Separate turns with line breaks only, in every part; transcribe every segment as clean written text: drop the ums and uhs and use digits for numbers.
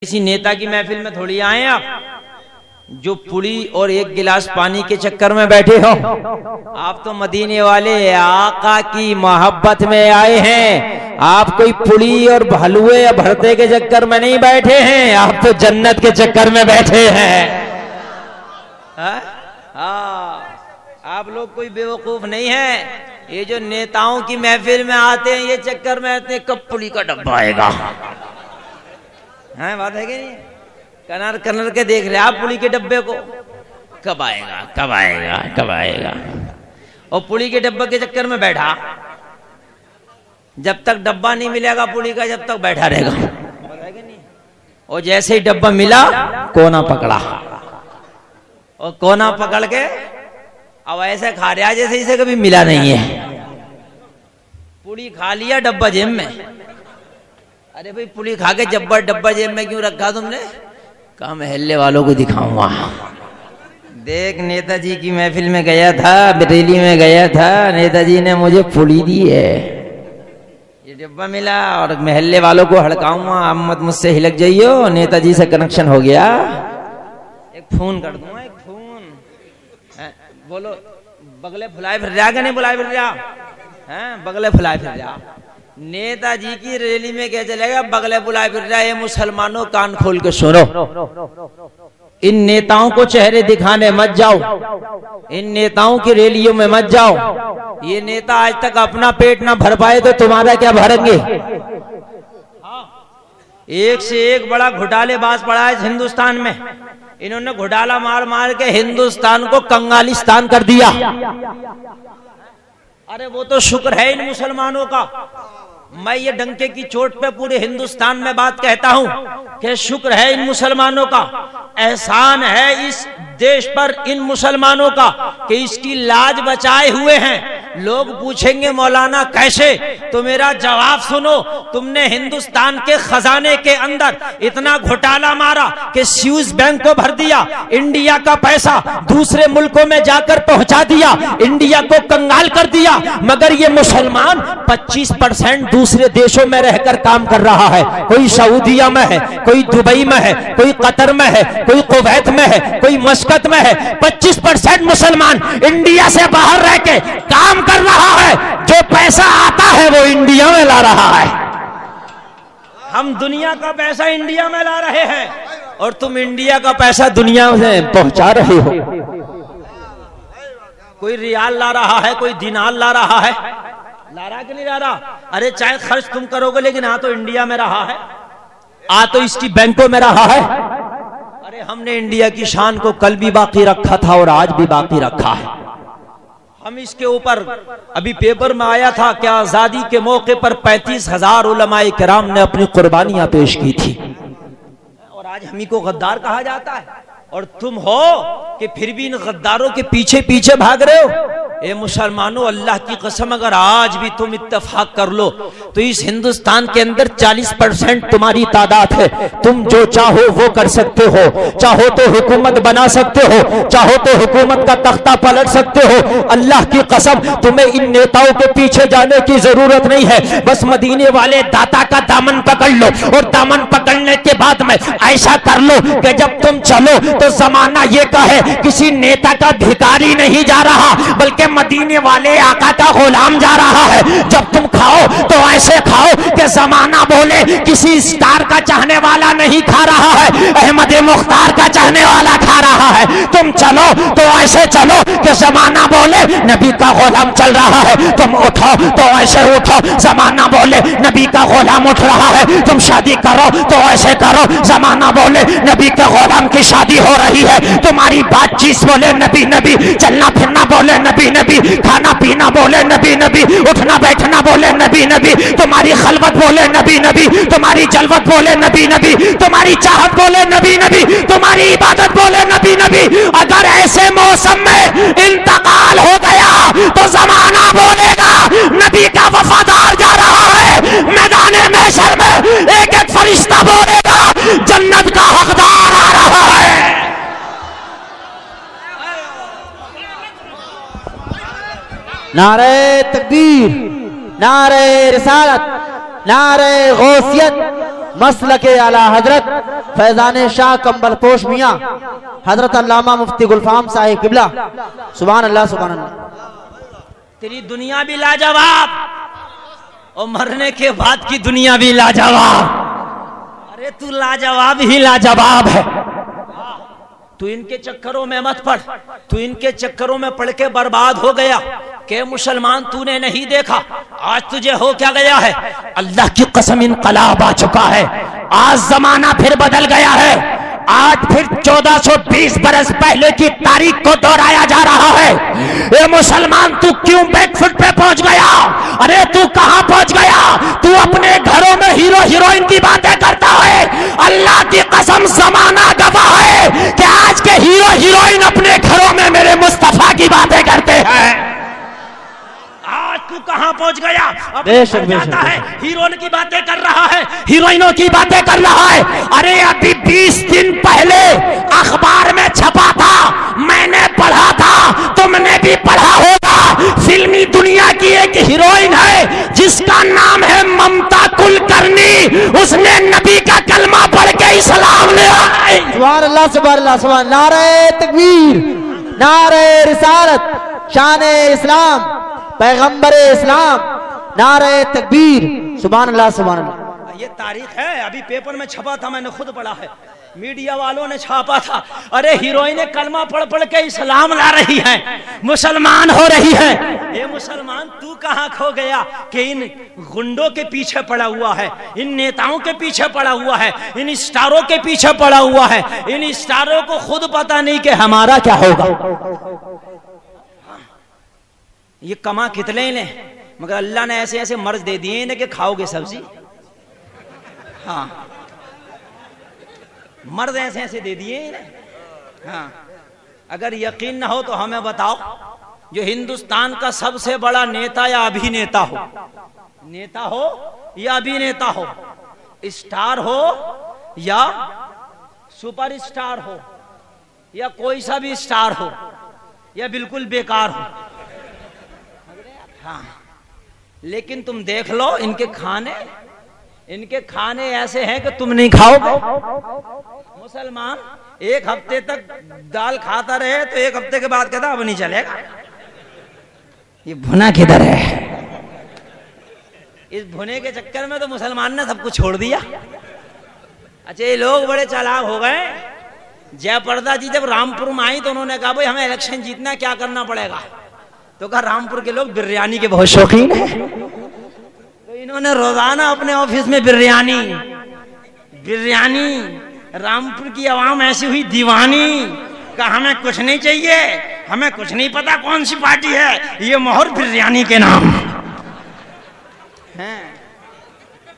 किसी नेता की महफिल में थोड़ी आए आप जो पुड़ी और एक गिलास पानी के चक्कर में बैठे हो। आप तो मदीने वाले आका की मोहब्बत में आए हैं। आप कोई पुड़ी और हलवे या भरते के चक्कर में नहीं बैठे हैं, आप तो जन्नत के चक्कर में बैठे हैं। आप लोग कोई बेवकूफ नहीं है। ये जो नेताओं की महफिल में आते हैं, ये चक्कर में आते हैं कब पुड़ी का डब्बा आएगा। हाँ, बात है कि नहीं? कनर कनर के देख रहे आप पुड़ी के डब्बे को, कब आएगा कब आएगा कब आएगा। और पुड़ी के डब्बे के चक्कर में बैठा, जब तक डब्बा नहीं मिलेगा पुड़ी का, जब तक बैठा रहेगा। और जैसे ही डब्बा मिला, कोना पकड़ा, और कोना पकड़ के अब ऐसे खा रहा जैसे इसे कभी मिला नहीं है। पुड़ी खा लिया, डब्बा जेब में। अरे भाई, पुड़ी खा के डब्बा जेब में क्यों रखा तुमने? कहा महल्ले वालों को दिखाऊंगा। देख, नेताजी की महफिल में गया था, बरेली में गया था, नेताजी ने मुझे पुड़ी दी है, ये डब्बा मिला और महल्ले वालों को हड़काऊंगा। अब मत मुझसे हिलक जाइयो, नेताजी से कनेक्शन हो गया। एक फोन कर दूंगा, एक फोन। बोलो, बगले फुलाए फिर रहा कि नहीं बुलाए फिर रहा है? बगले फुलाए फिर रहा। नेताजी की रैली में क्या चलेगा? बगले बुलाए फिर रहा है। मुसलमानों, कान खोल के सुनो, इन नेताओं को चेहरे दिखाने मत जाओ, इन नेताओं की रैलियों में मत जाओ। ये नेता आज तक अपना पेट ना भर पाए तो तुम्हारा क्या भरेंगे? एक से एक बड़ा घोटालेबाज पड़ा है हिंदुस्तान में। इन्होंने घोटाला मार मार के हिंदुस्तान को कंगालिस्तान कर दिया। अरे वो तो शुक्र है इन मुसलमानों का। मैं ये डंके की चोट पे पूरे हिंदुस्तान में बात कहता हूं कि शुक्र है इन मुसलमानों का, एहसान है इस देश पर इन मुसलमानों का कि इसकी लाज बचाए हुए हैं। लोग पूछेंगे मौलाना कैसे, तो मेरा जवाब सुनो। तुमने हिंदुस्तान के खजाने के अंदर इतना घोटाला मारा कि स्विस बैंक को भर दिया, इंडिया का पैसा दूसरे मुल्कों में जाकर पहुंचा दिया, इंडिया को कंगाल कर दिया। मगर ये मुसलमान 25% दूसरे देशों में रहकर काम कर रहा है। कोई सऊदीया में है, कोई दुबई में है, कोई कतर में है, कोई कुवैत में है, कोई मस्कत में है। 25% मुसलमान इंडिया से बाहर रह के काम कर रहा है। जो पैसा आता है वो इंडिया में ला रहा है। हम दुनिया का पैसा इंडिया में ला रहे हैं और तुम इंडिया का पैसा दुनिया में पहुंचा रहे हो। कोई रियाल ला रहा है, कोई दिनार ला रहा है, ला रहा कि नहीं ला रहा? अरे चाहे खर्च तुम करोगे, लेकिन आ तो इंडिया में रहा है, आ तो इसकी बैंकों में रहा है। अरे हमने इंडिया की शान को कल भी बाकी रखा था और आज भी बाकी रखा है। हम इसके ऊपर अभी पेपर में आया था कि आजादी के मौके पर 35,000 उलमाए किराम ने अपनी कुर्बानियां पेश की थी, और आज हम ही को गद्दार कहा जाता है। और तुम हो कि फिर भी इन गद्दारों के पीछे पीछे भाग रहे हो। ए मुसलमानों, अल्लाह की कसम, अगर आज भी तुम इत्तेफाक कर लो तो इस हिंदुस्तान के अंदर 40% तुम्हारी तादाद है। तुम जो चाहो वो कर सकते हो, चाहो तो हुकूमत बना सकते हो, चाहो तो हुकूमत का तख्ता पलट सकते हो। अल्लाह की कसम, तुम्हें इन नेताओं के पीछे जाने की जरूरत नहीं है। बस मदीने वाले दाता का दामन पकड़ लो, और दामन पकड़ने के बाद में ऐसा कर लो कि जब तुम चलो तो जमाना ये कहे किसी नेता का भिखारी नहीं जा रहा, बल्कि मदीने वाले आका का गुलाम जा रहा है। जब तुम खाओ तो ऐसे खाओ कि जमाना बोले किसी स्टार का चाहने वाला नहीं खा रहा है, अहमद मुख्तार का चाहने वाला खा रहा है। तुम चलो तो ऐसे चलो कि जमाना बोले नबी का गुलाम चल रहा है। तुम उठो तो ऐसे उठो, जमाना बोले नबी का गुलाम उठ रहा है। तुम शादी करो तो ऐसे करो, जमाना बोले नबी के गुलाम की शादी हो रही है। तुम्हारी बातचीत बोले नबी नबी, चलना फिरना बोले नबी नबी, खाना पीना बोले नबी नबी, उठना बैठना बोले नबी नबी, तुम्हारी खलवत बोले नबी नबी, तुम्हारी जलवत बोले नबी नबी, तुम्हारी चाहत बोले नबी नबी, तुम्हारी इबादत बोले नबी नबी। अगर ऐसे मौसम में इंतकाल हो गया तो जमाना बोलेगा नबी का वफादार जा रहा है। मैदान महशर में एक एक फरिश्ता बोलेगा जन्नत का हकदार आ रहा है।
नारे तकबीर, नारे रिसालत, नारे गौसियत, मसलके आला हजरत फैजान शाह कंबल पोश मियाँ हजरत अल्लामा मुफ्ती गुलफाम साहिब किबला। सुभान अल्लाह सुभान अल्लाह।
तेरी दुनिया भी लाजवाब और मरने के बाद की दुनिया भी लाजवाब। अरे तू लाजवाब ही लाजवाब है। तू इनके चक्करों में मत पड़, तू इनके चक्करों में पड़ के बर्बाद हो गया। के मुसलमान तूने नहीं देखा, आज तुझे हो क्या गया है? अल्लाह की कसम इनकलाब आ चुका है। आज जमाना फिर बदल गया है। आज फिर 1420 बरस पहले की तारीख को दोहराया जा रहा है। ये मुसलमान तू क्यों बैकफुट पे पहुंच गया? अरे तू कहां पहुंच गया? तू अपने घरों में हीरो हीरोइन की बातें करता है। अल्लाह की कसम जमाना गवाह है कि आज के हीरो हीरोइन अपने घरों में मेरे मुस्तफा की बातें करते हैं। आज तू कहां पहुंच गया? अब जाता है हीरोइन की बातें कर रहा है, हीरोइनों की बातें कर रहा है। अरे अभी 20 दिन पहले अखबार में छपा था, मैंने पढ़ा था, तुमने भी पढ़ा होगा। फिल्मी दुनिया की एक हीरोइन है जिसका नाम है ममता कुलकर्णी। उसने नबी का कलमा पढ़ के इस्लाम ले आई।
सुभान अल्लाह सुभान अल्लाह सुभान। नारे तकबीर, नारे रिसालत, शान इस्लाम, पैगंबर इस्लाम, नारे तकबीर। सुभान अल्लाह सुभान अल्लाह।
ये तारीख है, अभी पेपर में छपा था, मैंने खुद पढ़ा है, मीडिया वालों ने छापा था। अरे हीरोइनें कलमा पढ़ पढ़ के इस्लाम ला रही हैं, मुसलमान हो रही है। ये मुसलमान तू कहां खो गया कि इन गुंडों के पीछे पड़ा हुआ है, इन नेताओं के पीछे पड़ा हुआ है, इन स्टारों के पीछे पड़ा हुआ है। इन स्टारों को खुद पता नहीं कि हमारा क्या होगा। ये कमा कितने ले, मगर अल्लाह ने ऐसे ऐसे मर्ज दे दिए इन्हें कि खाओगे सब्जी। हाँ, मर्द ऐसे ऐसे दे दिए इन्हें। हाँ, अगर यकीन ना हो तो हमें बताओ, जो हिंदुस्तान का सबसे बड़ा नेता या अभिनेता हो, नेता हो या अभिनेता हो, स्टार हो या सुपर स्टार हो या कोई सा भी स्टार हो या बिल्कुल बेकार हो, हाँ, लेकिन तुम देख लो इनके खाने ऐसे हैं कि तुम नहीं खाओगे। मुसलमान एक हफ्ते तक दाल खाता रहे तो एक हफ्ते के बाद कहता अब नहीं चलेगा, ये भुना किधर है। इस भुने के चक्कर में तो मुसलमान ने सब कुछ छोड़ दिया। अच्छा, ये लोग बड़े चालाक हो गए। जयप्रदा जी जब रामपुर में आई तो उन्होंने कहा भाई हमें इलेक्शन जीतना क्या करना पड़ेगा? तो कहा रामपुर के लोग बिरयानी के बहुत शौकीन हैं, तो इन्होंने रोजाना अपने ऑफिस में बिरयानी। रामपुर की आवाम ऐसी हुई दीवानी, कहा हमें कुछ नहीं चाहिए, हमें कुछ नहीं पता कौन सी पार्टी है, ये मोहर बिरयानी के नाम है,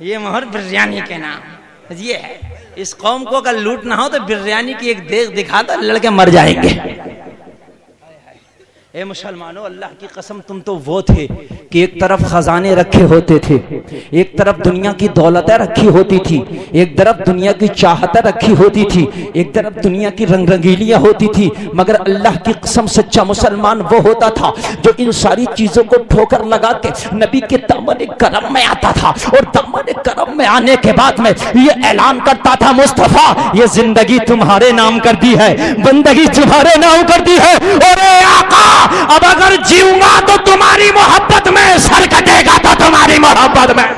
ये मोहर बिरयानी के नाम ये है। इस कौम को अगर लूट ना हो तो बिरयानी की एक देख दिखा दो, लड़के मर जाएंगे। ए मुसलमानों, अल्लाह की कसम तुम तो वो थे कि एक तरफ खजाने रखे होते थे, एक तरफ दुनिया की दौलतें रखी होती थी, एक तरफ दुनिया की चाहतें रखी होती थी, एक तरफ दुनिया की रंग रंगीलियां होती थी। मगर अल्लाह की कसम सच्चा मुसलमान वो होता था जो इन सारी चीजों को ठोकर लगा के नबी के दामन करम में आता था, और दामन करम में आने के बाद में ये ऐलान करता था, मुस्तफा ये जिंदगी तुम्हारे नाम कर दी है, बंदगी तुम्हारे नाम कर दी है, और आका अब अगर जीऊंगा तो तुम्हारी मोहब्बत में, सर कटेगा तो तुम्हारी मोहब्बत में।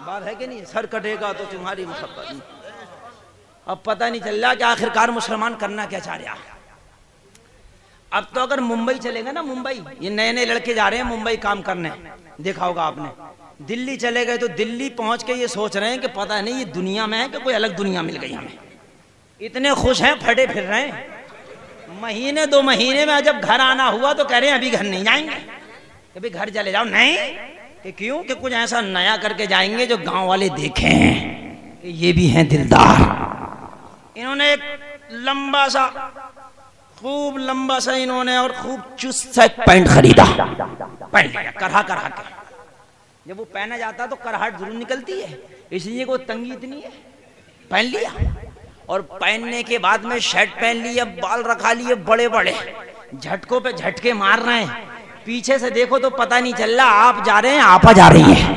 बात है कि नहीं? सर कटेगा तो तुम्हारी मोहब्बत में। अब पता नहीं चल रहा कि आखिरकार मुसलमान करना क्या चाह रहा है। अब तो अगर मुंबई चलेगा ना, मुंबई, ये नए नए लड़के जा रहे हैं मुंबई काम करने, देखा होगा आपने। दिल्ली चले गए तो दिल्ली पहुंच के ये सोच रहे हैं कि पता नहीं ये दुनिया में है कि कोई अलग दुनिया मिल गई हमें। इतने खुश हैं, फटे फिर रहे हैं। महीने 2 महीने में जब घर आना हुआ तो कह रहे हैं अभी घर नहीं जाएंगे, कभी घर चले जाओ। नहीं, कि क्यों? कि कुछ ऐसा नया करके जाएंगे जो गांव वाले देखें कि ये भी हैं दिलदार। इन्होंने एक लंबा सा, खूब लंबा सा इन्होंने और खूब चुस्त सा एक पैंट खरीदा, पहन लिया करहा करहा के। जब वो पहना जाता तो करहाट जरूर निकलती है, इसलिए कोई तंगी इतनी है, पहन लिया। और पहनने के बाद में शर्ट पहन ली, अब बाल रखा लिए बड़े बड़े, झटकों पे झटके मार रहे हैं। पीछे से देखो तो पता नहीं चल रहा आप जा रहे हैं आपा जा रही है।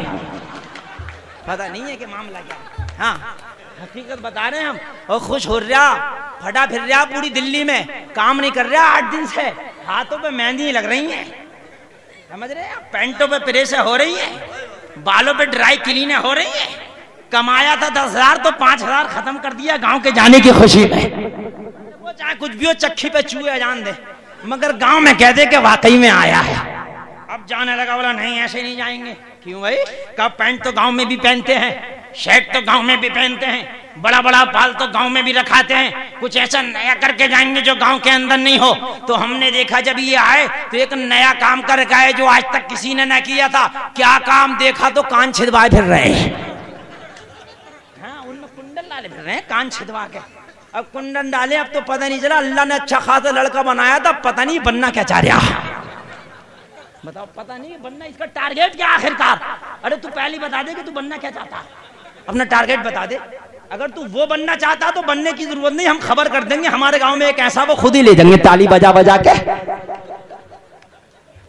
पता नहीं है कि मामला क्या। हाँ हकीकत बता रहे हैं हम। और खुश हो रहा, फटा फिर रहा पूरी दिल्ली में, काम नहीं कर रहा 8 दिन से, हाथों पे मेहंदी लग रही है, समझ रहे हैं, पेंटों पे प्रेस हो रही है, बालों पे ड्राई क्लीन हो रही है। कमाया था 10,000 तो 5,000 खत्म कर दिया गांव के जाने की खुशी में। वो चाहे कुछ भी हो, चक्की पे चूहे जान दे, मगर गांव में कह दे कि वाकई में आया है। अब जाने लगा, बोला नहीं ऐसे नहीं जाएंगे। क्यों भाई? का पैंट तो गांव में भी पहनते हैं, शर्ट तो गांव में भी पहनते हैं, बड़ा बड़ा बाल तो गांव में भी रखाते हैं, कुछ ऐसा नया करके जाएंगे जो गांव के अंदर नहीं हो। तो हमने देखा जब ये आए तो एक नया काम करके आए जो आज तक किसी ने न किया था। क्या काम देखा? तो कान छिदवाए फिर रहे हैं। हाँ उनमें कुंडल डाले फिर रहे हैं, कान छिदवा के। अब कुंडन डाले, अब तो पता नहीं चला, अल्लाह ने अच्छा खासा लड़का बनाया था, पता नहीं बनना क्या चाह रहा। बताओ, पता नहीं बनना, इसका टारगेट क्या आखिरकार? अरे तू पहले बता दे कि तू बनना क्या चाहता, अपना टारगेट बता दे। अगर तू वो बनना चाहता तो बनने की जरूरत नहीं, हम खबर कर देंगे, हमारे गांव में एक ऐसा, वो खुद ही ले जाएंगे, ताली बजा बजा के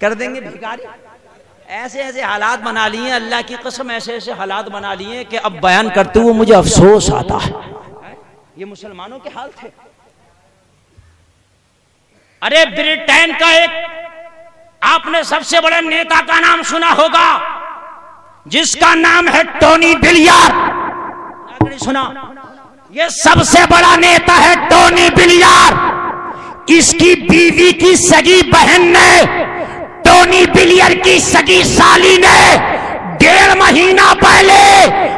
कर देंगे भिखारी। ऐसे ऐसे हालात बना लिए अल्लाह की कसम, ऐसे ऐसे हालात बना लिए कि अब बयान करते हुए मुझे अफसोस आता है। ये मुसलमानों के हाल थे। अरे ब्रिटेन का एक आपने सबसे बड़े नेता का नाम सुना होगा, जिसका नाम है टोनी ब्लेयर। आपने सुना? ये सबसे बड़ा नेता है टोनी ब्लेयर। इसकी बीवी की सगी बहन ने, टोनी ब्लेयर की सगी साली ने 1.5 महीना पहले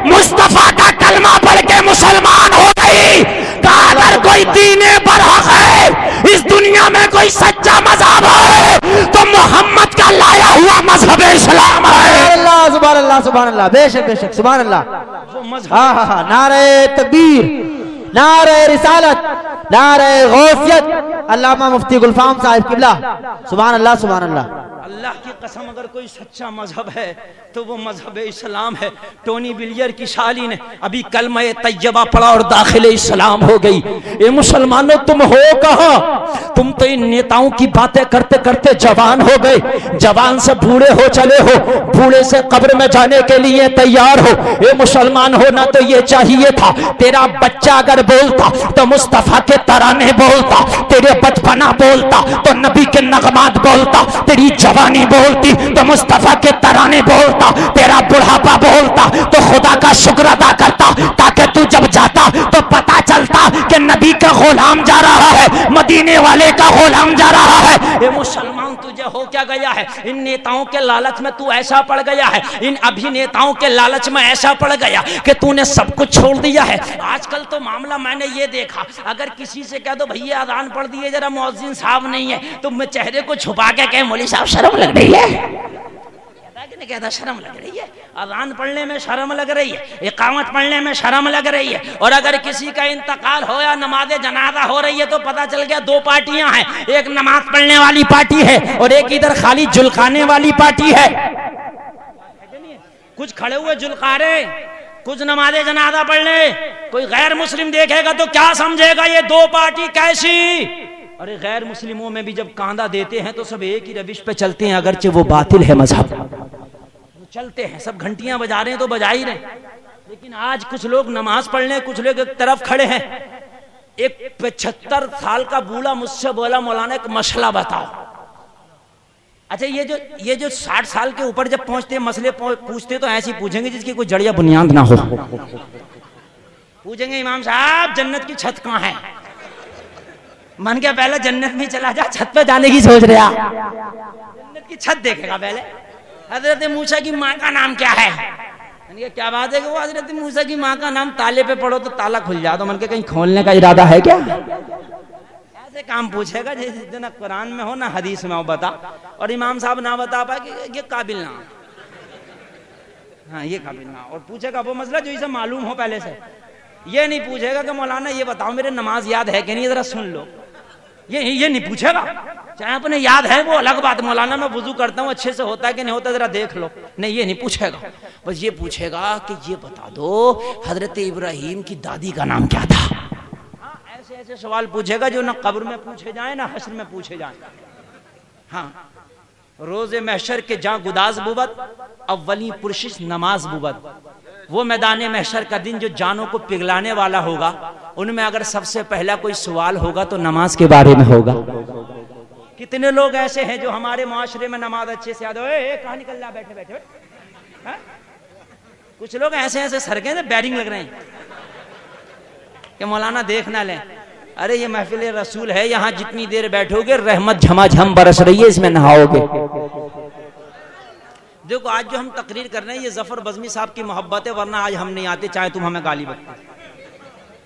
मुस्तफा का कलमा पढ़ के मुसलमान हो गई। कहा अगर कोई दीने बरहक है, इस दुनिया में कोई सच्चा मजहब है तो मोहम्मद का लाया हुआ मजहब इस्लाम है।
अल्लाह सुभान अल्लाह सुभान अल्लाह, बेशक बेशक सुभान अल्लाह। हाँ हाँ हाँ, नारे तकबीर, नारे रिसालत, नारे गौसियत, अल्लामा मुफ्ती गुलफाम साहिब किबला, सुभान अल्लाह सुभान अल्लाह।
अल्लाह की कसम, अगर कोई सच्चा मजहब है तो वो मजहब इस्लाम है। टोनी ब्लेयर की साली ने अभी कलमा तैयबा पढ़ा और दाखिले इस्लाम हो गई। ये मुसलमानों तुम हो कहाँ? तुम तो इन नेताओं की बातें करते करते जवान हो गए, जवान से बूढ़े हो चले हो, बूढ़े से कब्र में जाने के लिए तैयार हो। ये मुसलमान होना तो ये चाहिए था, तेरा बच्चा अगर बोलता तो मुस्तफा के तराने बोलता, तेरे बचपना बोलता तो नबी के नगमात बोलता, तेरी जवानी बोलती तो मुस्तफा के तराने बोलता, तेरा बुढ़ापा बोलता तो खुदा का शुक्र अदा करता, ताकि तू जब जाता तो पता चलता कि नबी का गुलाम जा रहा है, मदीने वाले का गुलाम जा रहा है। ये मुसलमान तुझे हो क्या गया है? इन नेताओं के लालच में तू ऐसा पड़ गया है, इन अभिनेताओं के लालच में ऐसा पड़ गया कि तूने सब कुछ छोड़ दिया है। आजकल तो मामला मैंने ये देखा, अगर किसी से कह दो भैया अजान पढ़ दिए जरा, मुअज्जिन साहब नहीं है, तो मैं चेहरे को छुपा के कहे मौलवी साहब शर्म लग रही है। नहीं कहता शर्म लग रही है, अजान पढ़ने में शर्म लग रही है, इकामत पढ़ने में शर्म लग रही है। और अगर किसी का इंतकाल हो या नमाज जनाजा हो रही है तो पता चल गया 2 पार्टियां हैं, एक नमाज पढ़ने वाली पार्टी है और एक इधर खाली जुल्काने वाली पार्टी है। कुछ खड़े हुए जुल्कारे, कुछ नमाज जनाजा पढ़ने, कोई गैर मुस्लिम देखेगा तो क्या समझेगा ये 2 पार्टी कैसी। अरे गैर मुस्लिमों में भी जब कांदा देते हैं तो सब एक ही रविश पे चलते हैं, अगरचे वो बातिल है मजहब, चलते हैं सब घंटियां बजा रहे हैं तो बजा ही रहे। लेकिन आज कुछ लोग नमाज पढ़ने, कुछ लोग एक तरफ खड़े हैं। एक 75 साल का बूढ़ा मुझसे बोला मौलाना एक मसला बताओ। अच्छा ये जो 60 साल के ऊपर जब पहुंचते मसले पूछते तो ऐसे ही पूछेंगे जिसकी कोई जड़िया बुनियाद ना हो। पूछेंगे इमाम साहब जन्नत की छत कहाँ है? मन के पहले जन्नत में चला जा, छत पे जाने की सोच रहा, जन्नत की छत देखेगा पहले। हजरत मूसा की माँ का नाम क्या है? क्या बात है कि वो हजरत मूसा की माँ का नाम ताले पे पढ़ो तो ताला खुल जाता, मन के कहीं खोलने का इरादा है क्या? ऐसे काम पूछेगा जैसे ना कुरान में हो ना हदीस में हो, बता। और इमाम साहब ना बता पाए कि ये काबिल ना, हाँ ये काबिल ना, और पूछेगा वो मसला जो इसे मालूम हो पहले से। ये नहीं पूछेगा कि मौलाना ये बताओ मेरे नमाज याद है कि नहीं, जरा सुन लो। ये नहीं पूछेगा। चाहे अपने याद है वो अलग बात, मौलाना मैं वुजू करता हूँ अच्छे से होता है कि नहीं होता जरा देख लो, नहीं ये नहीं पूछेगा। बस ये पूछेगा कि ये बता दो हजरत इब्राहिम की दादी का नाम क्या था। ऐसे ऐसे सवाल पूछेगा जो ना कब्र में पूछे जाए ना हश्र में पूछे जाए। हाँ रोजे महशर के जहाँ गुदाज बुबत अव्वली पुरशिश नमाज बुबत, वो मैदान महशर का दिन जो जानों को पिघलाने वाला होगा, उनमें अगर सबसे पहला कोई सवाल होगा तो नमाज के बारे में होगा। कितने लोग ऐसे हैं जो हमारे मुआशरे में नमाज अच्छे से याद हो, कहाँ निकल रहा, बैठे बैठे है? कुछ लोग ऐसे ऐसे सरके हैं बैरिंग लग रहे हैं कि मौलाना देख ना लें। अरे ये महफिल रसूल है, यहाँ जितनी देर बैठोगे रहमत झमाझम बरस रही है, इसमें नहाओगे। देखो आज जो हम तकरीर कर रहे हैं ये जफर बज़मी साहब की मोहब्बत है, वरना आज हम नहीं आते चाहे तुम हमें गाली बकते।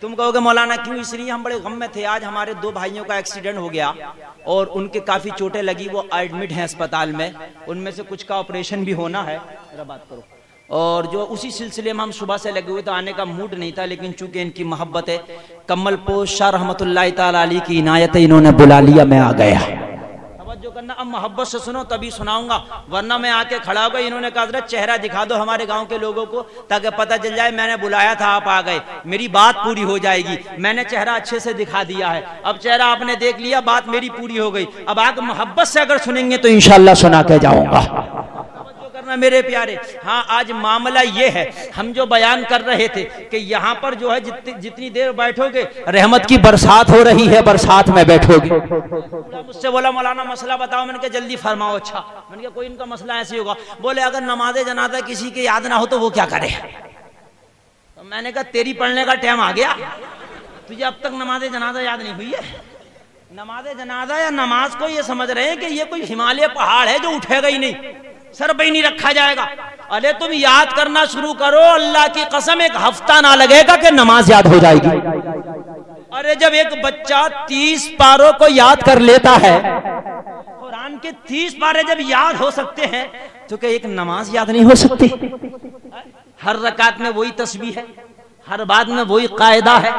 तुम कहोगे मौलाना क्यों, इसलिए हम बड़े गम में थे। आज हमारे 2 भाइयों का एक्सीडेंट हो गया और उनके काफी चोटें लगी, वो एडमिट हैं अस्पताल में। उनमें से कुछ का ऑपरेशन भी होना है, जरा बात करो। और जो उसी सिलसिले में हम सुबह से लगे हुए, तो आने का मूड नहीं था, लेकिन चूंकि इनकी मोहब्बत है, कमल पोश शाह रहमतुल्लाह ताला अलैह की इनायत है, इन्होंने बुला लिया, मैं आ गया। तवज्जो करना, अब मोहब्बत से सुनो तभी सुनाऊंगा, वरना मैं आके खड़ा हो गया। इन्होंने कहा जरा चेहरा दिखा दो हमारे गांव के लोगों को, ताकि पता चल जाए मैंने बुलाया था, आप आ गए, मेरी बात पूरी हो जाएगी। मैंने चेहरा अच्छे से दिखा दिया है, अब चेहरा आपने देख लिया, बात मेरी पूरी हो गई। अब आगे मोहब्बत से अगर सुनेंगे तो इंशाअल्लाह सुना के जाऊंगा। करना मेरे प्यारे। हाँ, आज मामला ये है, हम जो बयान कर रहे थे कि यहाँ पर जो है जितनी देर बैठोगे रहमत की बरसात हो रही है, बरसात में बैठोगे। मुझसे बोला मौलाना मसला बताओ, मैंने कहा जल्दी फरमाओ। अच्छा, मैंने कहा कोई इनका मसला ऐसे होगा। बोले अगर नमाज़े जनाजा किसी के याद ना हो तो वो क्या करे। तो मैंने कहा तेरी पढ़ने का टाइम आ गया, तुझे अब तक नमाज़े जनाजा याद नहीं हुई है। नमाज़े जनाजा या नमाज को ये समझ रहे हैं कि ये कोई हिमालय पहाड़ है जो उठेगा ही नहीं, सर पे ही नहीं रखा जाएगा। अरे तुम याद करना शुरू करो, अल्लाह की कसम एक हफ्ता ना लगेगा कि नमाज याद हो जाएगी। अरे जब एक बच्चा 30 पारों को याद कर लेता है, कुरान के 30 पारे जब याद हो सकते हैं, तो क्या एक नमाज याद नहीं हो सकती। हर रकात में वही तस्बीह है, हर बात में वही कायदा है।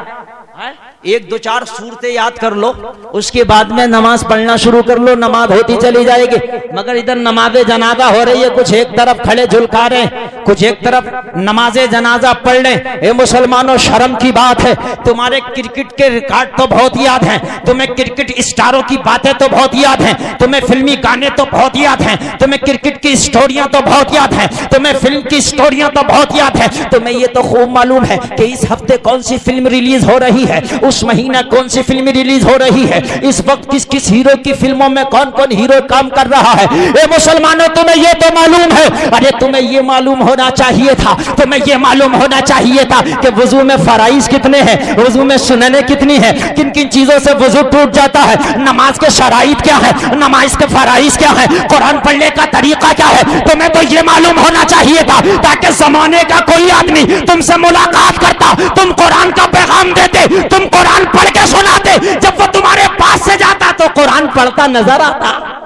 1 2 4 सूरतें याद कर लो, उसके बाद में नमाज पढ़ना शुरू कर लो, नमाज होती चली जाएगी। मगर इधर नमाज़े जनाजा हो रही है, कुछ एक तरफ खड़े झुलका रहे, कुछ एक तरफ नमाज़े जनाजा पढ़ लें। ए मुसलमानों, शर्म की बात है, तुम्हारे क्रिकेट के रिकॉर्ड तो बहुत याद हैं, तुम्हें क्रिकेट स्टारों की बातें तो बहुत याद हैं, तुम्हें फिल्मी गाने तो बहुत याद हैं, तुम्हें क्रिकेट की स्टोरियां तो बहुत याद हैं, तुम्हें फिल्म की स्टोरियां तो बहुत याद है। तुम्हें ये तो खूब मालूम है कि इस हफ्ते कौन सी फिल्म रिलीज हो रही है, उस महीना कौन सी फिल्म रिलीज हो रही है, इस वक्त किस किस हीरो की फिल्मों में कौन कौन हीरो काम कर रहा है। ए मुसलमानों, तुम्हें ये तो मालूम है। अरे तुम्हें ये मालूम होना चाहिए था, तुम्हें ये मालूम होना चाहिए था कि वुजू में फराइज कितने हैं, वुजू में सुनने कितनी है, किन किन चीजों से वुजू टूट जाता है, नमाज के शराइत क्या है, नमाज के फराइज क्या है, कुरान पढ़ने का तरीका क्या है। तुम्हें तो ये मालूम होना चाहिए था, ताकि जमाने का कोई आदमी तुमसे मुलाकात करता, तुम कुरान का पैगाम देते, तुम कुरान पढ़ के सुनाते, जब वो तुम्हारे पास से जाता तो कुरान पढ़ता नजर आता।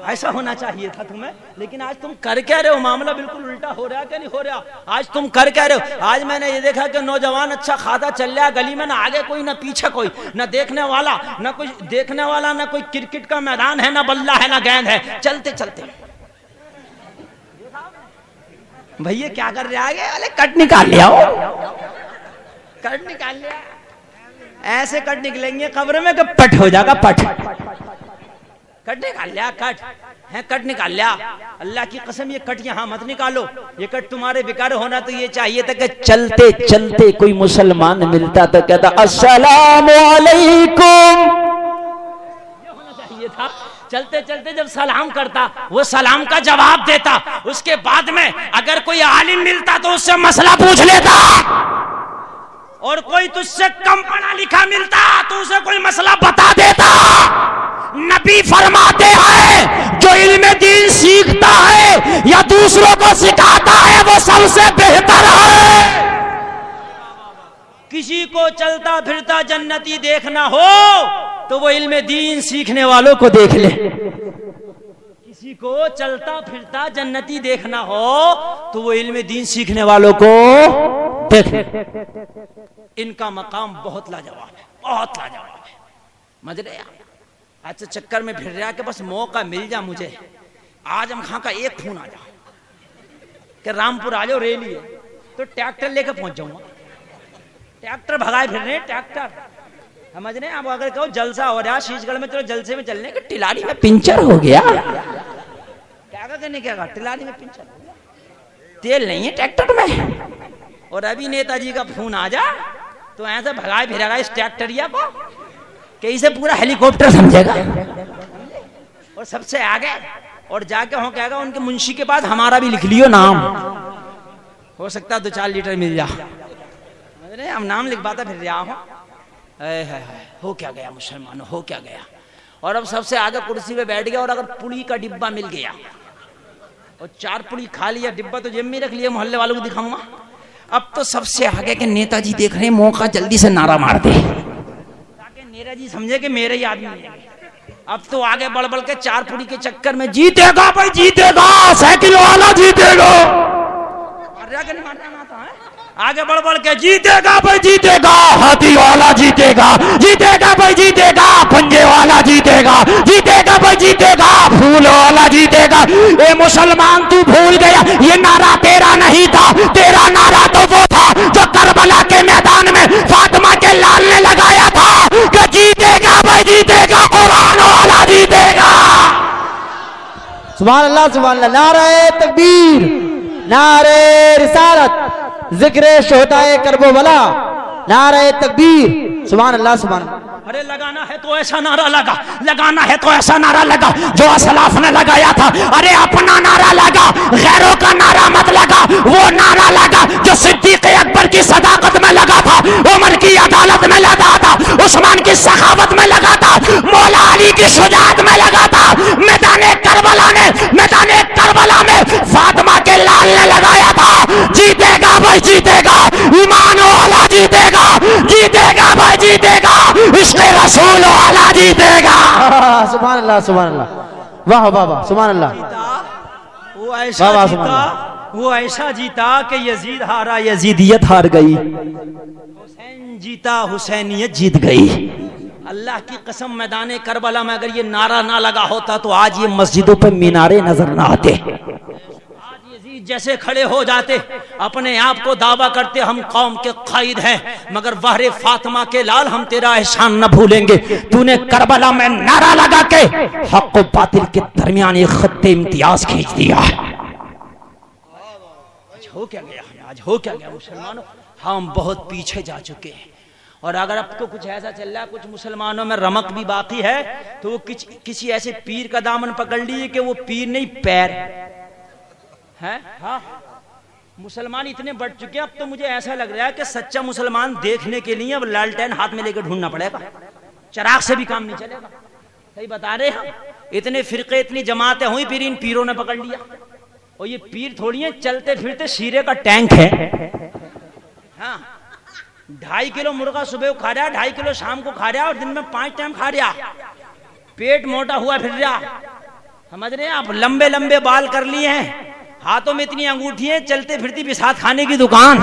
ऐसा होना चाहिए था तुम्हें, लेकिन आज तुम कर क्या रहे हो, मामला बिल्कुल उल्टा हो रहा है कि नहीं हो रहा। आज तुम कर क्या रहे हो। आज मैंने ये देखा कि नौजवान अच्छा खाता चल रहा है गली में, ना आगे कोई ना पीछे कोई, ना देखने वाला, ना कोई देखने वाला, ना कोई क्रिकेट का मैदान है, ना बल्ला है, ना गेंद है, चलते चलते भैया क्या कर रहे आगे वाले, कट निकाल लिया हो, कट निकाल लिया, ऐसे कट निकलेंगे कब्र में कि पट हो जाएगा, पट कट निकाल लिया, कट है, कट निकाल लिया। अल्लाह की कसम ये कट यहाँ मत निकालो, ये कट तुम्हारे बेकार होना तो ये चाहिए था कि चलते चलते कोई मुसलमान मिलता तो कहता अस्सलामु अलैकुम, ये होना चाहिए था। चलते चलते जब सलाम करता, वो सलाम का जवाब देता, उसके बाद में अगर कोई आलिम मिलता तो उससे मसला पूछ लेता, और कोई तुझसे कम पढ़ा लिखा मिलता तो उसे कोई मसला बता देता। नबी फरमाते हैं जो इल्म दीन सीखता है या दूसरों को सिखाता है वो सबसे बेहतर है। किसी को चलता फिरता जन्नती देखना हो तो वो इल्म दीन सीखने वालों को देख ले। किसी को चलता फिरता जन्नती देखना हो तो वो इल्म दीन सीखने वालों को देख ले। इनका मकाम बहुत लाजवाब है, बहुत लाजवाब है। मजरे आज तो चक्कर में फिर रहा कि बस मौका मिल जा मुझे, आजम खां का एक खून आ जाओ कि रामपुर आ जाओ रेली है तो ट्रैक्टर लेकर पहुंच जाऊंगा। ट्रैक्टर भगाए फिर रहे, ट्रैक्टर समझ रहे। अब अगर कहो जलसा हो रहा शीशगढ़ में, चलो जलसे में चलने के, टिलारी में पिंचर हो गया, क्या करने क्या टिलारी में पिंचर हो गया। तेल नहीं है ट्रैक्टर में। और अभी नेताजी का फोन आ जा तो ऐसे भगाए फिरेगा इस ट्रैक्टरिया को कि इसे पूरा हेलीकॉप्टर समझेगा। और सबसे आगे और जाके हो कहेगा उनके मुंशी के पास हमारा भी लिख लियो नाम, हो सकता है 2-4 लीटर मिल जा। हम नाम लिखवाता फिर रहा हूँ। हो क्या गया मुसलमानों, हो क्या गया। और अब सबसे आगे कुर्सी पे बैठ गया और अगर पुड़ी का डिब्बा मिल गया और 4 पुड़ी खा लिया, डिब्बा तो जेब में रख लिया, मोहल्ले वालों को दिखाऊंगा। अब तो सबसे आगे के नेताजी देख रहे हैं मौका जल्दी से नारा मार दे ताकि नेताजी समझे कि मेरे ही आदमी है। अब तो आगे बढ़ बढ़ के 4 पुड़ी के चक्कर में जीतेगा भाई जीतेगा, साइकिल वाला जीतेगा। नहीं मारना है। आगे बढ़ बढ़ के जीतेगा भाई जीतेगा, हाथी वाला जीतेगा, जीतेगा भाई जीतेगा, पंजे वाला जीतेगा, जीतेगा भाई जीतेगा, फूल वाला जीतेगा। ए मुसलमान तू भूल गया ये नारा तेरा नहीं था, तेरा नारा तो वो था जो करबला के मैदान में फातिमा के लाल ने लगाया था कि जीतेगा भाई जीतेगा, कुरान वाला जीतेगा।
सुभान अल्लाह सुभान अल्लाह। नारे तकबीर, नारे रिसालत, जिक्र शोहदाए करबो वाला, नारे तकबीर, सुभान अल्लाह सुभान अल्लाह।
अरे लगाना है तो ऐसा नारा लगा, लगाना है तो ऐसा नारा लगा जो असलाफ ने लगाया था। अरे अपना नारा लगा, गैरों का नारा मत लगा। वो नारा लगा जो सिद्दीक अकबर की सदाकत में लगा था, उमर की अदालत में लगा था, उस्मान की सखावत में लगा था, मौला अली की शुजाअत में लगा था। मैदाने करबला में फातिमा के लाल ने लगाया था। जीतेगा भाई जीतेगा, ईमान वाला जीतेगा, जीतेगा भाई जीतेगा, इसके रसूल वाला जीतेगा।
सुभान अल्लाह सुभान अल्लाह, वाह वाह वाह, सुभान अल्लाह।
वो ऐसा जीता, वो ऐसा जीता कि यजीद हारा, यजीदियत हार गई। हुसैन जीता, हुसैनियत जीत गई। अल्लाह की कसम मैदाने करबला में अगर ये नारा ना लगा होता तो आज ये मस्जिदों पे मीनारे नजर ना आते। आज यजीद जैसे खड़े हो जाते, अपने आप को दावा करते हम कौम के कायद हैं, मगर वहरे फातिमा के लाल हम तेरा एहसान न भूलेंगे। तूने करबला में नारा लगा के हक और बातिल के दरमियान एक खत्ते इम्तियाज खींच दिया। आज हो क्या गया, आज हो क्या गया मुसलमानों, हम बहुत पीछे जा चुके हैं। और अगर आपको कुछ ऐसा चल रहा है, कुछ मुसलमानों में रमक भी बाकी है, तो वो किसी ऐसे पीर का दामन पकड़ लीजिए कि वो पीर नहीं पैर है। हाँ, मुसलमान इतने बढ़ चुके हैं, अब तो मुझे ऐसा लग रहा है कि सच्चा मुसलमान देखने के लिए अब लालटेन हाथ में लेकर ढूंढना पड़ेगा, चिराग से भी काम नहीं चलेगा। सही बता रहे हम, इतने फिरके इतनी जमातें हुई, फिर इन पीरों ने पकड़ लिया। और ये पीर थोड़ी है चलते फिरते शीरे का टैंक है। हाँ, 2.5 किलो मुर्गा सुबह खा रहा, 2.5 किलो शाम को खा रहा और दिन में 5 टाइम खा रहा, पेट मोटा हुआ फिर रहा। समझ रहे हैं आप, लंबे लंबे बाल कर लिए हैं, हाथों में इतनी अंगूठी है, चलते फिरती बिसात खाने की दुकान।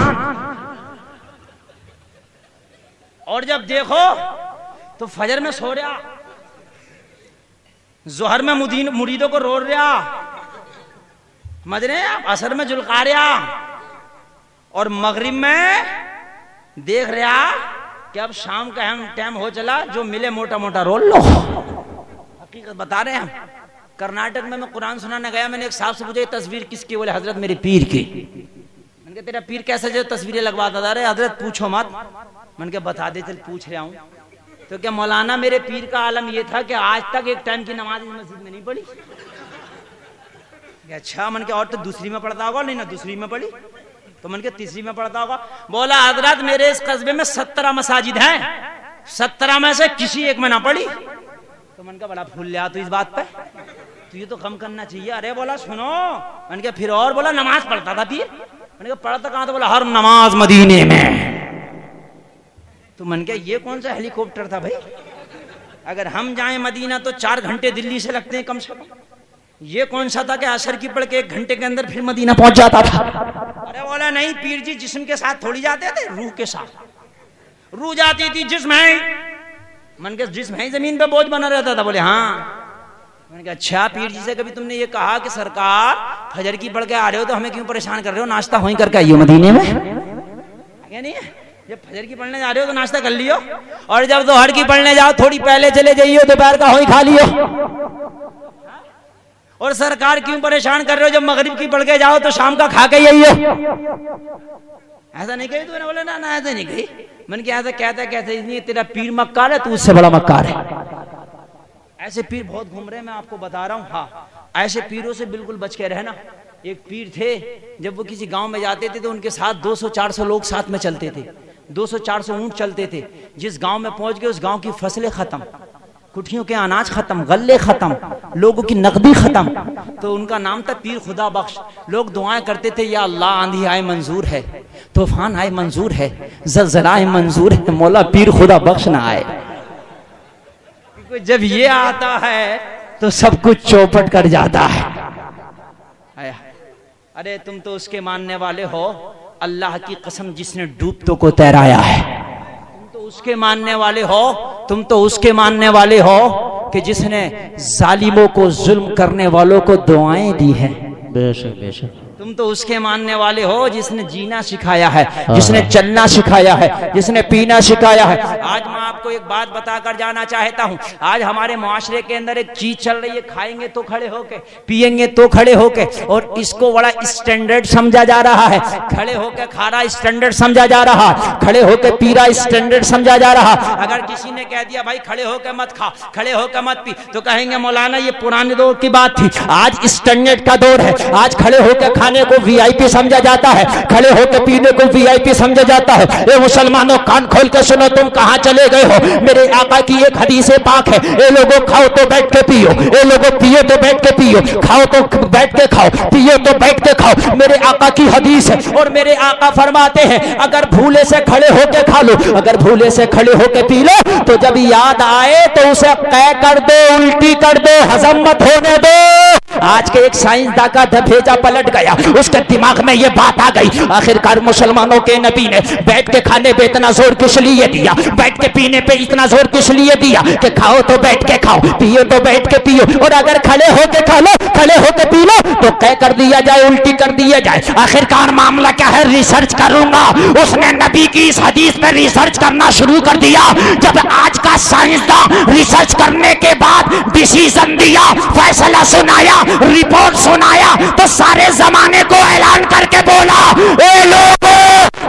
और जब देखो तो फजर में सो रहा, जोहर में मुरीदों को रो रहा, समझ रहे हैं आप, असर में जुलका रहा, और मगरिब में देख रहा कि अब शाम का टाइम हो चला, जो मिले मोटा मोटा रोल लो। हकीकत बता रहे हैं हम। कर्नाटक में मैं कुरान सुनाने गया, मैंने एक साहब से पूछा ये तस्वीर किसकी? बोले हजरत मेरे पीर की। मैंने कहा तेरा पीर कैसे जो तस्वीरें लगवाता था? रहे हजरत पूछो मत। मैंने कहा बता दे, चल पूछ रहा हूँ। तो क्या मौलाना मेरे पीर का आलम ये था कि आज तक एक टाइम की नमाज मस्जिद में नहीं पढ़ी? अच्छा। मैंने कहा और तो दूसरी में पढ़ता होगा? नहीं ना, दूसरी में पढ़ी। तो मैंने कहा तीसरी में पढ़ता होगा? बोला हजरत मेरे इस कस्बे में 17 मसाजिद हैं, 17 में से किसी एक में ना पढ़ी। तो मैंने कहा बड़ा फूल लिया तो इस बात पे, तो ये तो कम करना चाहिए। अरे बोला सुनो, मैंने कहा फिर और? बोला नमाज पढ़ता था पीर। मैंने कहा पढ़ता कहाँ था? बोला हर नमाज मदीने में। तो मैंने कहा ये कौन सा हेलीकॉप्टर था भाई? अगर हम जाएं मदीना तो 4 घंटे दिल्ली से लगते हैं कम से कम। ये कौन सा था कि असर की पढ़ के 1 घंटे के अंदर फिर मदीना पहुंच जाता था? अरे बोला नहीं पीर जी जिस्म के साथ थोड़ी जाते थे, रूह के साथ। रूह जाती थी, जिस्म है। मन के जिस्म है जमीन पे बोझ बना रहता था? बोले हाँ। मैंने कहा अच्छा, पीर जी से कभी तुमने ये कहा कि सरकार फजर की पढ़ के आ रहे हो तो हमें क्यों परेशान कर रहे हो, नाश्ता वहीं करके आइयो मदीने में? क्या नहीं है, जब फजर की पढ़ने जा रहे हो तो नाश्ता कर लियो, और जब दोहर की पढ़ने जाओ थोड़ी पहले चले जाइयो, दोपहर का वहीं खा लियो। और सरकार क्यों परेशान कर रहे हो? जब मगरिब की पढ़ के जाओ तो शाम का खा के यही हो। ऐसा नहीं कही तूने? बोले ना ऐसा नहीं कही। मैंने क्या ऐसा कहता नहीं, तेरा पीर मक्कार है, तू उससे बड़ा मक्कार है। ऐसे पीर बहुत घूम रहे हैं, मैं आपको बता रहा हूँ। हाँ, ऐसे पीरों से बिल्कुल बच के रहना। एक पीर थे, जब वो किसी गांव में जाते थे तो उनके साथ 200-400 लोग साथ में चलते थे। 200-400 ऊंट चलते थे। जिस गांव में पहुंच गए उस गांव की फसलें खत्म, कुठियों के अनाज खत्म, गल्ले खत्म, लोगों की नकदी खत्म, तो उनका नाम था पीर खुदा बख्श। लोग दुआएं करते थे, या अल्लाह आंधी आए मंजूर है, तूफान आए मंजूर है, जलजला आए मंजूर है, मौला पीर खुदा बख्श ना आए। जब ये आता है तो सब कुछ चौपट कर जाता है। अरे तुम तो उसके मानने वाले हो, अल्लाह की कसम, जिसने डूबतों को तैराया है। तुम तो उसके मानने वाले हो, तुम तो उसके मानने वाले हो कि जिसने जालिमों को, जुल्म करने वालों को दुआएं दी हैं। बेशक बेशक। तुम तो उसके मानने वाले हो जिसने जीना सिखाया है, जिसने चलना सिखाया है, जिसने पीना सिखाया है। आज मैं आपको एक बात बताकर जाना चाहता हूँ। आज हमारे मुआशरे के अंदर एक चीज चल रही है, खाएंगे तो खड़े होके, पिएंगे तो खड़े होके, और इसको बड़ा स्टैंडर्ड समझा जा रहा है। खड़े होके खाना स्टैंडर्ड समझा जा रहा, खड़े होके पीना स्टैंडर्ड समझा जा रहा। अगर किसी ने कह दिया भाई खड़े होके मत खा, खड़े होके मत पी, तो कहेंगे मौलाना ये पुराने दौर की बात थी, आज स्टैंडर्ड का दौर है। आज खड़े होके खाने को वीआईपी समझा जाता है, खड़े होकर पीने को वीआईपी समझा जाता है। ए मुसलमानों, कान खोल के सुनो, तुम कहां चले गए हो? मेरे आका की एक हदीस पाक है, ए लोगों खाओ तो बैठ के पियो, ए लोगों पियो तो बैठ के पियो, खाओ तो बैठ के खाओ, पियो तो बैठ के खाओ। मेरे आका की हदीस है, और मेरे आका फरमाते हैं अगर भूले से खड़े होके खा लो, अगर भूले से खड़े होके पी लो, तो जब याद आए तो उसे कै कर दो, उल्टी कर दो, हजम मत होने दो। आज के एक साइंसदान का भेजा पलट गया, उसके दिमाग में ये बात आ गई, आखिरकार मुसलमानों के नबी ने बैठ के खाने पे इतना जोर किस लिए दिया, बैठ के पीने पे इतना जोर किस लिए दिया कि खाओ तो बैठ के खाओ, पियो तो बैठ के पियो, और अगर खड़े होके खा लो, खड़े होके पी लो, तो कै कर दिया जाए, उल्टी कर दिया जाए। आखिरकार मामला क्या है? रिसर्च करूंगा। उसने नबी की इस हदीस पे रिसर्च करना शुरू कर दिया। जब आज का साइंसदान रिसर्च करने के बाद डिसीजन दिया, फैसला सुनाया, रिपोर्ट सुनाया, तो सारे जमाने को ऐलान करके बोला, ए लोगों,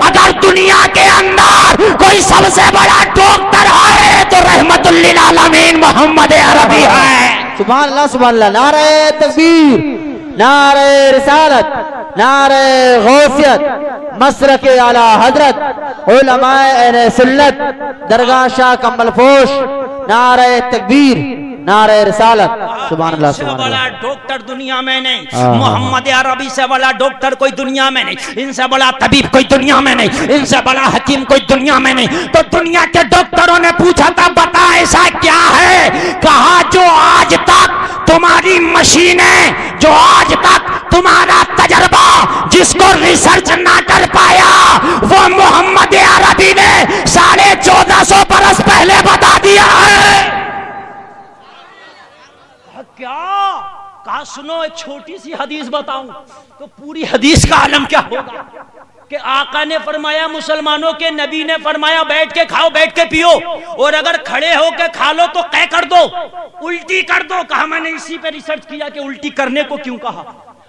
अगर दुनिया के अंदर कोई सबसे बड़ा डॉक्टर है तो रहमतुल लिल आलमीन मोहम्मद अरबी है।
सुभान अल्लाह, सुभान अल्लाह। नारे तकबीर, नारे रिसालत, नारे गौसियत, मसरके आला हजरत, उलमाए अहले सुन्नत, दरगाह शाह कम्बलपोश, नारे तकबीर, नारे रिसालत। सुभान अल्लाह, सुभान अल्लाह।
बड़ा डॉक्टर दुनिया में नहीं, मोहम्मद अरबी से बड़ा डॉक्टर कोई दुनिया में नहीं, इनसे बड़ा तबीब कोई दुनिया में नहीं, इनसे बड़ा हकीम कोई दुनिया में नहीं। तो दुनिया के डॉक्टरों ने पूछा था, बता ऐसा क्या है? कहा जो आज तक तुम्हारी मशीनें, जो आज तक तुम्हारा तजर्बा, जिसको रिसर्च ना कर पाया, वो मोहम्मद अरबी ने 1450 बरस पहले बता दिया है। क्या कहा? सुनो, एक छोटी सी हदीस बताऊं तो पूरी हदीस का आलम क्या होगा कि आका ने फरमाया, मुसलमानों के नबी ने फरमाया, बैठ के खाओ, बैठ के पियो, और अगर खड़े होके खा लो तो कै कर दो, उल्टी कर दो। कहा मैंने इसी पे रिसर्च किया कि उल्टी करने को क्यों कहा।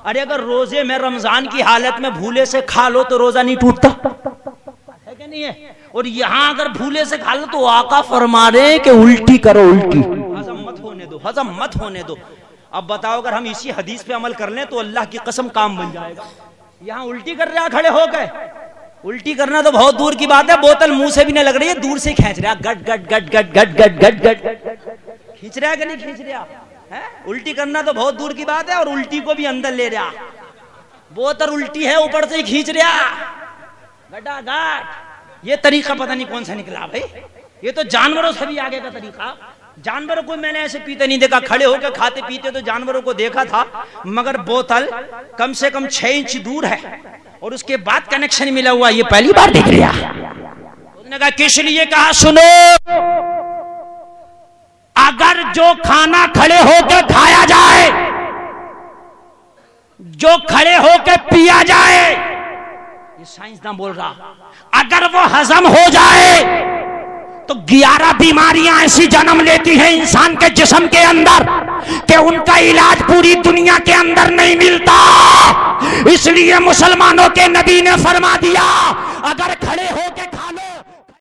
अरे अगर रोजे में रमजान की हालत में भूले से खा लो तो रोजा नहीं टूटता है कि नहीं है? और यहाँ अगर भूले से खा लो तो आका फरमा रहे कि उल्टी करो, उल्टी, हजम मत होने दो, हजम मत होने दो। अब बताओ, अगर हम इसी हदीस पे अमल कर लें तो अल्लाह की कसम काम बन जाएगा। यहाँ उल्टी कर रहा खड़े हो गए, उल्टी करना तो बहुत दूर की बात है, बोतल मुंह से भी नहीं लग रही है, दूर से खींच रहा, गट गट गट गट गट गट गट गट, खींच रहा है कि नहीं खींच रहा है? उल्टी करना तो बहुत दूर की बात है, और उल्टी को भी अंदर ले रहा, बोतल उल्टी है, ऊपर से खींच रहा, गटा गट। ये तरीका पता नहीं कौन सा निकला भाई, ये तो जानवरों से भी आगे का तरीका। जानवरों को मैंने ऐसे पीते नहीं देखा, खड़े होकर खाते पीते तो जानवरों को देखा था, मगर बोतल कम से कम 6 इंच दूर है और उसके बाद कनेक्शन मिला हुआ, ये पहली बार देख लिया। उसने कहा किस लिए? कहा सुनो, अगर जो खाना खड़े होकर खाया जाए, जो खड़े होकर पिया जाए, ये साइंसदान बोल रहा, अगर वो हजम हो जाए तो
11 बीमारियां ऐसी जन्म लेती हैं इंसान के जिस्म के अंदर कि उनका इलाज पूरी दुनिया के अंदर नहीं मिलता। इसलिए मुसलमानों के नबी ने फरमा दिया, अगर खड़े हो